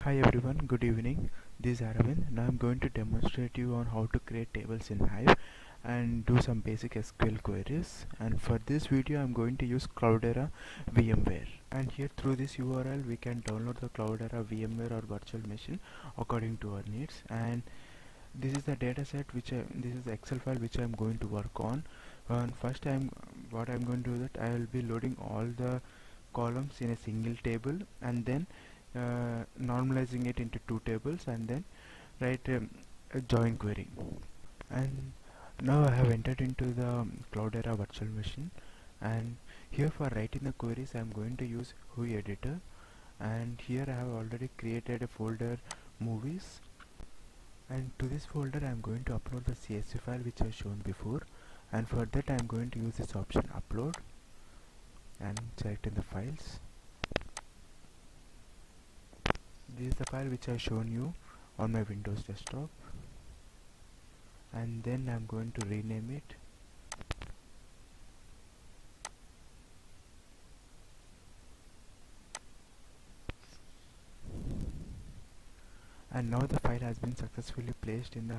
Hi everyone, good evening. This is Aravind. Now I'm going to demonstrate you on how to create tables in Hive and do some basic SQL queries. And for this video I'm going to use Cloudera VMware. And here through this URL we can download the Cloudera VMware or virtual machine according to our needs. And this is the dataset this is the Excel file which I'm going to work on. And first what I'm going to do that I will be loading all the columns in a single table and then normalizing it into two tables and then write a join query. And now I have entered into the Cloudera virtual machine, and here for writing the queries I am going to use Hive editor, and here I have already created a folder movies, and to this folder I am going to upload the CSV file which I shown before, and for that I am going to use this option upload and select in the files. This is the file which I shown you on my Windows desktop, and then I'm going to rename it and now the file has been successfully placed in the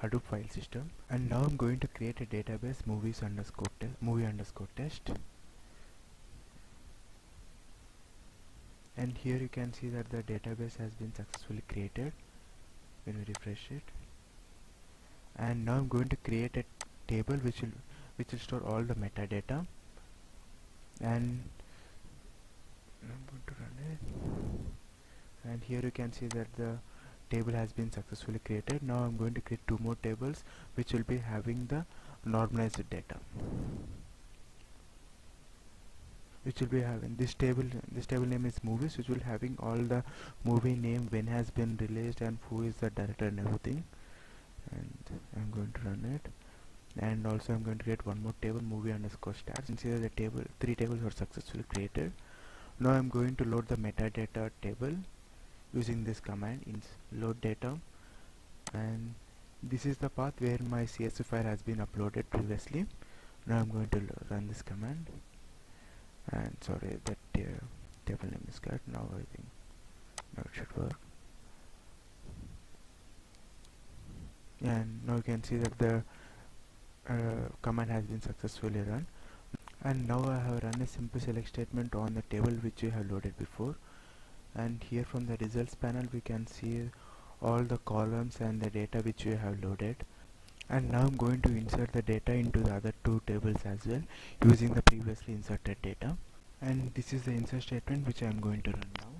Hadoop file system. And now I'm going to create a database movie underscore test, and here you can see that the database has been successfully created when we refresh it. And now I'm going to create a table which will store all the metadata, and I'm going to run it, and here you can see that the table has been successfully created. Now I'm going to create two more tables which will be having the normalized data, which will be having this table name is movies, which will having all the movie name, when has been released, and who is the director and everything. And I'm going to run it, and also I'm going to create one more table, movie underscore stats, and see that the three tables are successfully created. Now I'm going to load the metadata table using this command load data, and this is the path where my CSV file has been uploaded previously. Now I'm going to run this command, and sorry, that table name is cut. Now I think now it should work. And now you can see that the command has been successfully run. And now I have run a simple select statement on the table which we have loaded before, and here from the results panel we can see all the columns and the data which we have loaded. And now I'm going to insert the data into the other two tables as well using the previously inserted data, and this is the insert statement which I am going to run now.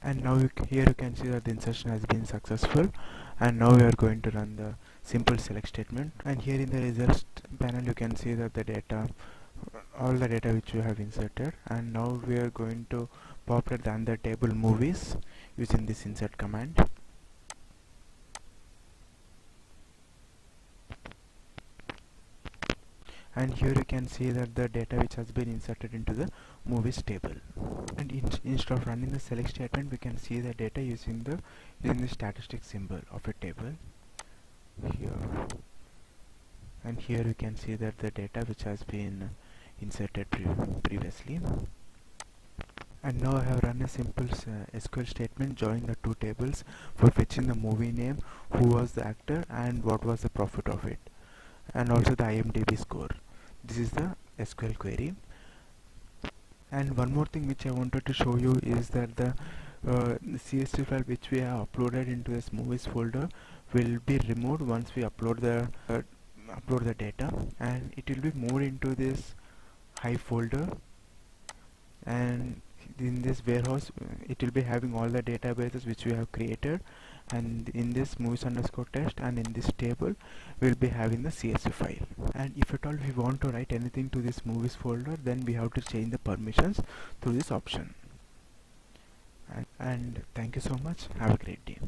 And now here you can see that the insertion has been successful, and now we are going to run the simple select statement. And here in the results panel you can see that the data, all the data which we have inserted, and now we are going to populate the other table movies using this insert command. And here you can see that the data which has been inserted into the movies table. And instead of running the select statement, we can see the data using the statistic symbol of a table here. And here you can see that the data which has been inserted previously. And now I have run a simple SQL statement joining the two tables for fetching the movie name, who was the actor, and what was the profit of it, and also the IMDb score. This is the SQL query. And one more thing which I wanted to show you is that the CSV file which we have uploaded into this movies folder will be removed once we upload the data, and it will be moved into this Hive folder, and in this warehouse it will be having all the databases which we have created, and in this movies underscore test and in this table we will be having the CSV file. And if at all we want to write anything to this movies folder, then we have to change the permissions through this option. And thank you so much. Have a great day.